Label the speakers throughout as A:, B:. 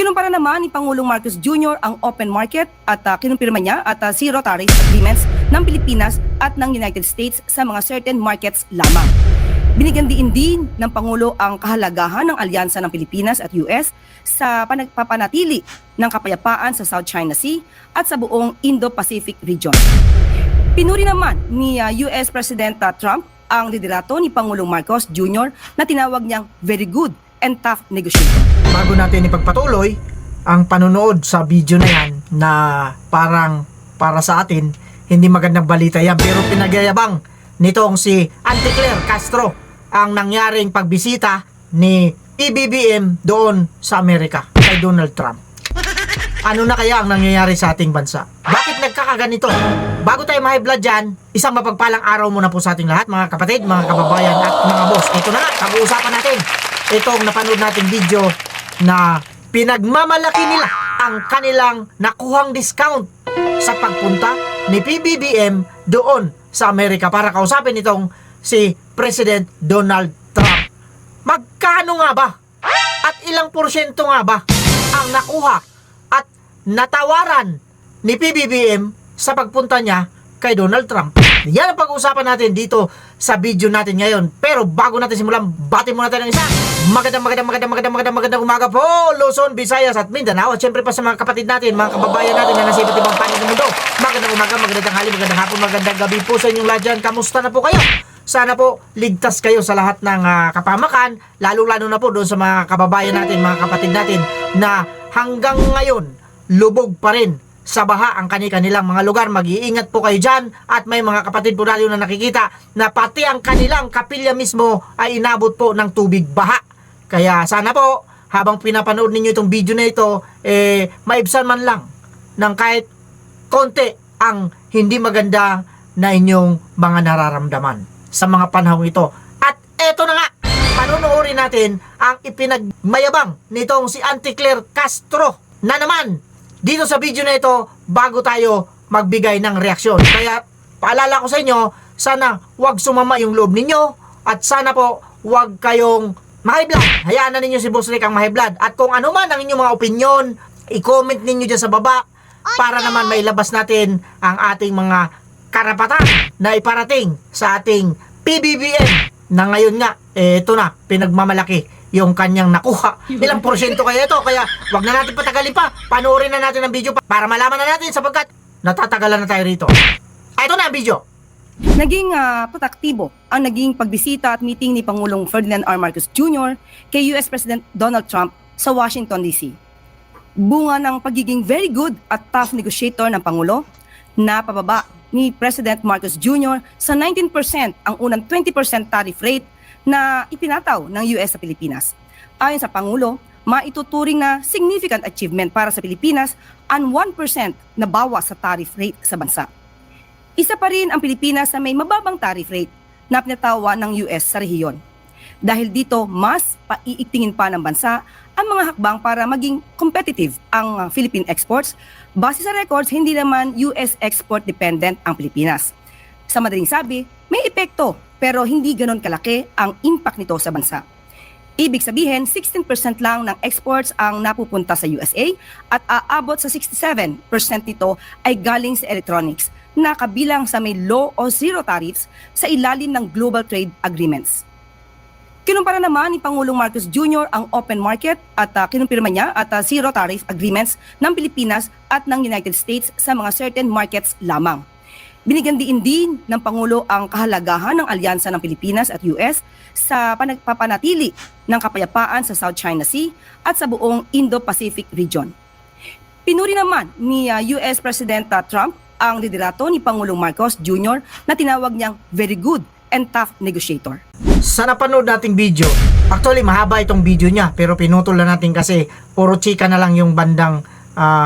A: Kinumpara naman ni Pangulong Marcos Jr. ang open market at kinumpirma niya at zero tariff agreements ng Pilipinas at ng United States sa mga certain markets lamang. Binigyan din ng Pangulo ang kahalagahan ng alyansa ng Pilipinas at US sa panagpapanatili ng kapayapaan sa South China Sea at sa buong Indo-Pacific region. Pinuri naman ni US President Trump ang liderato ni Pangulong Marcos Jr. na tinawag niyang very good and tough negotiator.
B: Bago natin ipagpatuloy ang panonood sa video na yan na parang para sa atin hindi magandang balita yan, pero pinagyayabang nitong si Auntie Claire Castro ang nangyaring pagbisita ni PBBM doon sa Amerika kay Donald Trump. Ano na kaya ang nangyayari sa ating bansa? Bakit nagkakaganito? Bago tayo ma-high blood dyan, isang mapagpalang araw muna po sa ating lahat, mga kapatid, mga kababayan at mga boss. Ito na nga, pag-uusapan natin itong napanood nating video na pinagmamalaki nila ang kanilang nakuhang discount sa pagpunta ni PBBM doon sa Amerika para kausapin itong si President Donald Trump. Magkano nga ba? At ilang porsyento nga ba ang nakuha at natawaran ni PBBM sa pagpunta niya kay Donald Trump? Yan ang pag-uusapan natin dito sa video natin ngayon. Pero bago natin simulan, bati muna tayo ng isa. Magandang umaga po, Luzon, Visayas at Mindanao. At syempre pa sa mga kapatid natin, mga kababayan natin na nasa iba't ibang panig ng mundo. Magandang umaga, magandang tanghali, magandang hapon, magandang gabi po sa inyong lahat dyan. Kamusta na po kayo? Sana po ligtas kayo sa lahat ng kapamakan, lalo-lalo na po doon sa mga kababayan natin, mga kapatid natin na hanggang ngayon lubog pa rin sa baha ang kanilang mga lugar. Mag-iingat po kayo dyan at may mga kapatid po natin na nakikita na pati ang kanilang kapilya mismo ay inabot po ng tubig baha. Kaya sana po habang pinapanood ninyo itong video na ito, maibsan man lang ng kahit konti ang hindi maganda na inyong mga nararamdaman sa mga panahong ito. At eto na nga, panonoorin natin ang ipinagmayabang nitong si Auntie Claire Castro na naman dito sa video na ito bago tayo magbigay ng reaksyon. Kaya paalala ko sa inyo, sana wag sumama yung loob ninyo at sana po wag kayong ma-high-blood. Hayaan na ninyo si Boss Rick ang ma-high-blood. At kung ano man ang inyong mga opinion, i-comment ninyo dyan sa baba para naman mailabas natin ang ating mga karapatan na iparating sa ating PBBM na ngayon nga, ito na, pinagmamalaki yung kanyang nakuha. Ilang porsyento kaya ito? Kaya wag na natin patagalin pa. Panoorin na natin ang video para malaman na natin sapagkat natatagalan na tayo rito. Ito na ang video.
A: Naging protaktibo ang naging pagbisita at meeting ni Pangulong Ferdinand R. Marcos Jr. kay US President Donald Trump sa Washington, D.C. Bunga ng pagiging very good at tough negotiator ng Pangulo na pababa ni President Marcos Jr. sa 19% ang unang 20% tariff rate na ipinataw ng US sa Pilipinas. Ayon sa Pangulo, maituturing na significant achievement para sa Pilipinas ang 1% na bawas sa tariff rate sa bansa. Isa pa rin ang Pilipinas sa may mababang tariff rate na pinatawa ng US sa rehiyon. Dahil dito, mas paiigtingin pa ng bansa ang mga hakbang para maging competitive ang Philippine exports. Base sa records, hindi naman US export dependent ang Pilipinas. Sa madaling sabi, may epekto pero hindi ganon kalaki ang impact nito sa bansa. Ibig sabihin, 16% lang ng exports ang napupunta sa USA at aabot sa 67% nito ay galing sa electronics na kabilang sa may low o zero tariffs sa ilalim ng global trade agreements. Kinumpara naman ni Pangulong Marcos Jr. ang open market at kinumpirma niya at zero tariff agreements ng Pilipinas at ng United States sa mga certain markets lamang. Binigyan din ng Pangulo ang kahalagahan ng alyansa ng Pilipinas at US sa panagpapanatili ng kapayapaan sa South China Sea at sa buong Indo-Pacific region. Pinuri naman ni US President Trump ang liderato ni Pangulong Marcos Jr. na tinawag niyang very good and tough negotiator.
B: Sa napanood nating video, actually mahaba itong video niya pero pinutol na natin kasi puro chika na lang yung bandang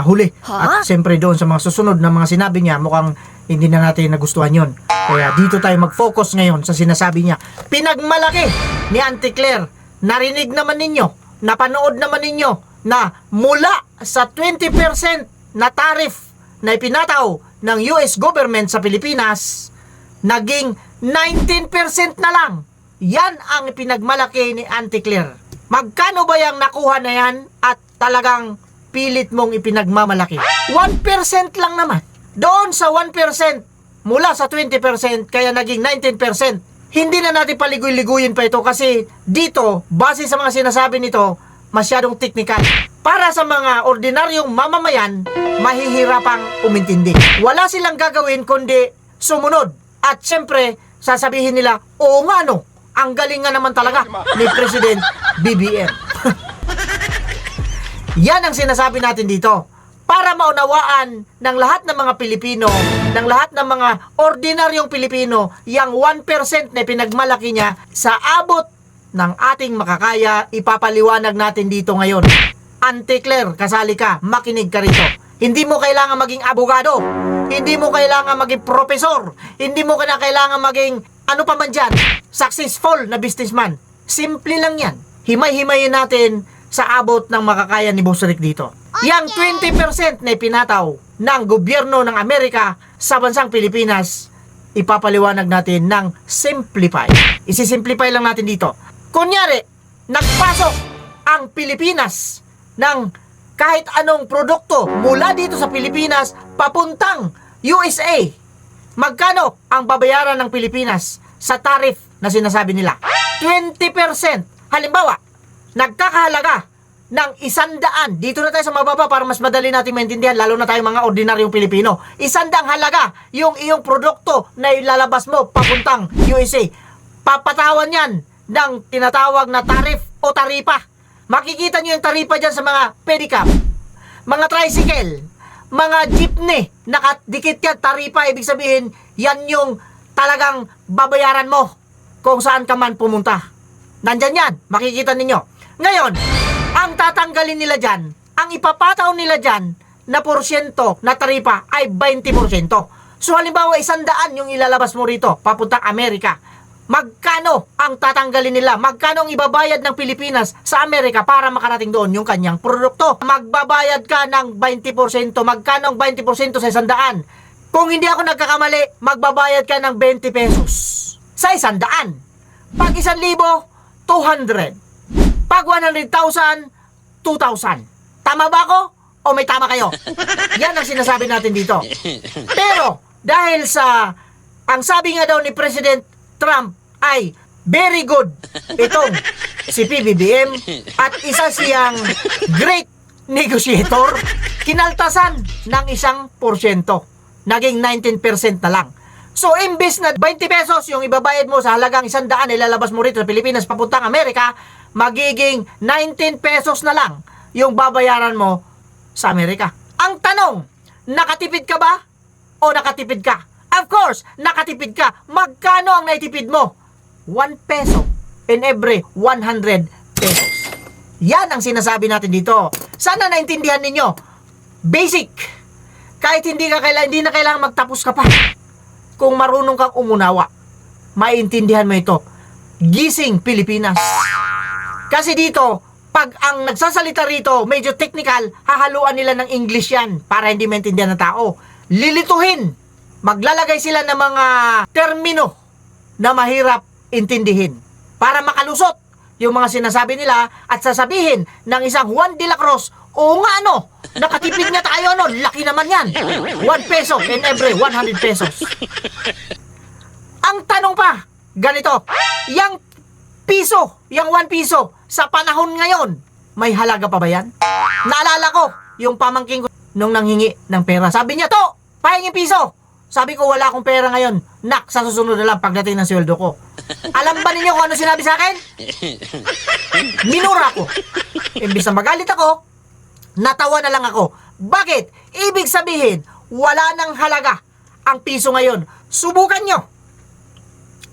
B: huli. At siyempre doon sa mga susunod na mga sinabi niya mukhang hindi na natin nagustuhan yon. Kaya dito tayo mag-focus ngayon sa sinasabi niya. Pinagmalaki ni Auntie Claire, narinig naman ninyo, napanood naman ninyo na mula sa 20% na tariff na ipinataw ng US government sa Pilipinas, naging 19% na lang. Yan ang pinagmalaki ni Auntie Claire. Magkano ba yung nakuha na yan at talagang pilit mong ipinagmamalaki. 1% lang naman. Doon sa 1%, mula sa 20%, kaya naging 19%. Hindi na natin paligoy-liguyin pa ito kasi dito, base sa mga sinasabi nito, masyadong technical. Para sa mga ordinaryong mamamayan, mahihirapang umintindi. Wala silang gagawin kundi sumunod. At syempre, sasabihin nila, oo nga no, ang galing nga naman talaga ni President BBM. Yan ang sinasabi natin dito. Para maunawaan ng lahat ng mga Pilipino, ng lahat ng mga ordinaryong Pilipino, yung 1% na pinagmalaki niya sa abot ng ating makakaya, ipapaliwanag natin dito ngayon. Auntie Claire, kasali ka, makinig ka rito. Hindi mo kailangan maging abogado, hindi mo kailangan maging profesor, hindi mo kailangan maging ano pa man dyan, successful na businessman. Simple lang yan. Himay-himayin natin sa abot ng makakaya ni Boss Rick dito. Yang 20% na ipinataw ng gobyerno ng Amerika sa bansang Pilipinas, ipapaliwanag natin ng simplify. Isisimplify lang natin dito. Kunyari, nagpasok ang Pilipinas ng kahit anong produkto mula dito sa Pilipinas papuntang USA. Magkano ang babayaran ng Pilipinas sa tariff na sinasabi nila? 20%. Halimbawa, nagkakahalaga ng 100. Dito na tayo sa mababa para mas madali natin maintindihan, lalo na tayong mga ordinaryong Pilipino. 100 halaga yung iyong produkto na ilalabas mo papuntang USA. Papatawan yan ng tinatawag na tariff o taripa. Makikita nyo yung taripa dyan sa mga pedicab, mga tricycle, mga jeepney. Nakadikit yan, taripa. Ibig sabihin, yan yung talagang babayaran mo kung saan ka man pumunta. Nandyan yan, makikita ninyo. Ngayon, ang tatanggalin nila dyan, ang ipapataw nila dyan na porsyento na taripa ay 20%. So halimbawa 100 yung ilalabas mo rito papuntang Amerika. Magkano ang tatanggalin nila? Magkano ang ibabayad ng Pilipinas sa Amerika para makarating doon yung kanyang produkto? Magbabayad ka ng 20%. Magkano ang 20% sa 100? Kung hindi ako nagkakamali, magbabayad ka ng 20 pesos sa 100. Pag 1,000, 200. Pag 100,000, 2,000. Tama ba ako? O may tama kayo? Yan ang sinasabi natin dito. Pero, dahil sa, ang sabi nga daw ni President Trump ay very good itong si PBBM at isa siyang great negotiator, kinaltasan ng 1%. Naging 19% na lang. So, imbes na 20 pesos yung ibabayad mo sa halagang 100, ilalabas mo rito sa Pilipinas papuntang Amerika, magiging 19 pesos na lang yung babayaran mo sa Amerika. Ang tanong, nakatipid ka ba o nakatipid ka? Of course, nakatipid ka. Magkano ang naitipid mo? 1 peso in every 100 pesos. Yan ang sinasabi natin dito. Sana naintindihan ninyo. Basic. Kahit hindi na kailangan magtapos ka pa. Kung marunong kang umunawa, maintindihan mo ito. Gising Pilipinas. Kasi dito, pag ang nagsasalita rito, medyo technical, hahaluan nila ng English yan para hindi maintindihan ng tao. Lilituhin. Maglalagay sila ng mga termino na mahirap intindihin para makalusot yung mga sinasabi nila at sasabihin ng isang Juan de la Cruz, oo nga ano, nakatipid nga tayo ano, laki naman yan. 1 peso in every 100 pesos. Ang tanong pa, ganito, yung piso, yung 1 piso, sa panahon ngayon, may halaga pa ba yan? Naalala ko, yung pamangking ko nung nanghingi ng pera. Sabi niya, to, pahingin piso. Sabi ko, wala akong pera ngayon. Nak, sa susunod na lang pagdating ng sweldo ko. Alam ba ninyo kung ano sinabi sa akin? Minura ko. Imbis na magalit ako, natawa na lang ako. Bakit? Ibig sabihin, wala nang halaga ang piso ngayon. Subukan nyo.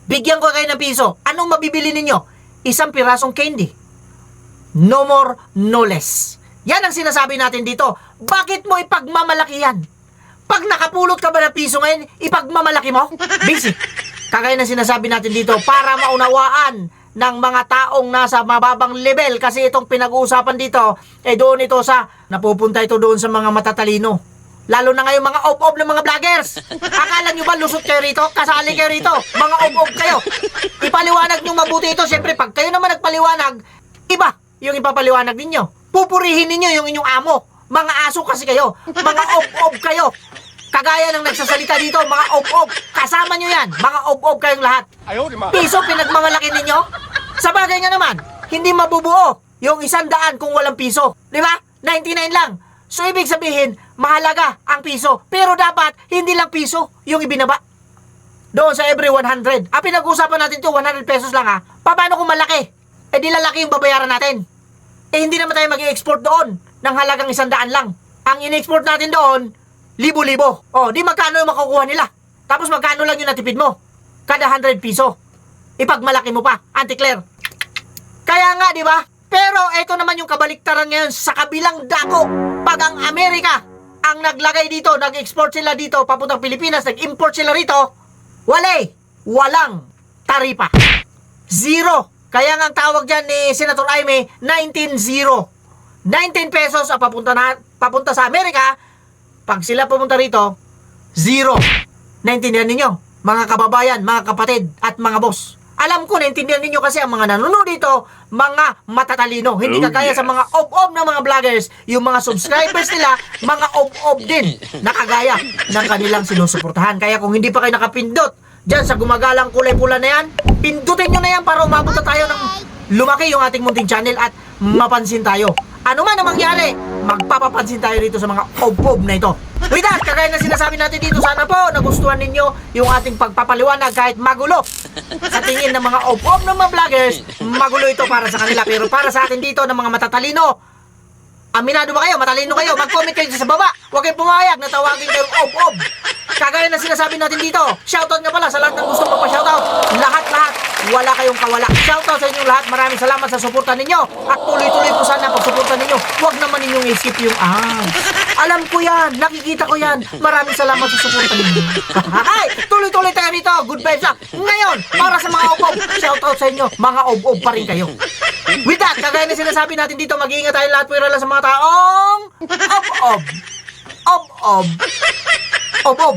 B: Bigyan ko kayo ng piso. Anong mabibili ninyo? Isang pirasong candy. No more, no less. Yan ang sinasabi natin dito. Bakit mo ipagmamalaki yan? Pag nakapulot ka ba ng piso ngayon, ipagmamalaki mo? Basic. Kagaya ng sinasabi natin dito, para maunawaan ng mga taong nasa mababang level, kasi itong pinag-uusapan dito, doon ito sa, napupunta ito doon sa mga matatalino. Lalo na ngayon mga op-op ng mga vloggers. Akala nyo ba lusot kayo rito? Kasali kayo rito? Mga op-op kayo. Ipaliwanag nyo mabuti ito. Siyempre, pag kayo naman nagpaliwanag, iba yung ipapaliwanag ninyo. Pupurihin ninyo yung inyong amo. Mga aso kasi kayo. Mga ob-ob kayo. Kagaya ng nagsasalita dito, mga ob-ob. Kasama nyo yan. Mga ob-ob kayong lahat. Piso pinagmamalaki ninyo? Sa bagay nga naman, hindi mabubuo yung 100 kung walang piso. Di ba? 99 lang. So, ibig sabihin, mahalaga ang piso. Pero dapat, hindi lang piso yung ibinaba. Doon sa every 100. Pinag-usapan natin to 100 pesos lang ha. Paano kung malaki? Di lalaki yung babayaran natin. Hindi naman tayo mag-i-export doon ng halagang 100 lang. Ang in-export natin doon, libo-libo. Di magkano yung makukuha nila? Tapos magkano lang yung natipid mo? Kada 100 piso. Ipagmalaki mo pa, Auntie Claire. Kaya nga, di ba? Pero ito naman yung kabaliktaran ngayon sa kabilang dako. Pag ang Amerika ang naglagay dito, nag-export sila dito, papuntang Pilipinas, nag-import sila rito, walang taripa. Zero. Kaya nga ang tawag dyan ni Senator Aimee, 19-0. 19 pesos ang papunta sa Amerika. Pag sila pumunta rito, zero. Naintindihan ninyo? Mga kababayan, mga kapatid, at mga boss. Alam ko, naintindihan ninyo kasi ang mga nanonood dito, mga matatalino. Hindi kagaya sa mga ob-ob ng mga vloggers. Yung mga subscribers nila, mga ob-ob din. Nakagaya ng kanilang sinusuportahan. Kaya kung hindi pa kayo nakapindot dyan sa gumagalang kulay pula na yan, pindutin nyo na yan para umabot na tayo ng lumaki yung ating munting channel at mapansin tayo. Ano man ang mangyari, magpapapansin tayo dito sa mga ob-ob na ito. With that, kagaya na sinasabi natin dito, sana po nagustuhan ninyo yung ating pagpapaliwanag kahit magulo. Sa tingin ng mga ob-ob ng mga vloggers, magulo ito para sa kanila. Pero para sa atin dito ng mga matatalino, aminado ba kayo? Matalino kayo? Mag-comment kayo sa baba. Huwag kayong pumayag na tawagin kayong ob-ob. Kagaya na sinasabi natin dito, shoutout nga pala sa lahat ng gusto magpa-shoutout. Lahat, wala kayong kawala. Shoutout sa inyong lahat. Maraming salamat sa suporta ninyo. At tuloy-tuloy po sana ang pagsuporta ninyo. Huwag naman ninyong i-skip yung alam ko yan, nakikita ko yan. Maraming salamat sa suporta ninyo. Ay, tuloy-tuloy tayo dito. Good vibes lang. Ngayon, para sa mga ob-ob, shoutout sa inyo. Mga ob-ob pa rin kayo. With that, kagaya na sinasabi natin dito, mag-iingat tayo lahat po lang sa mga taong ob-ob. Ob-ob. Ob-ob.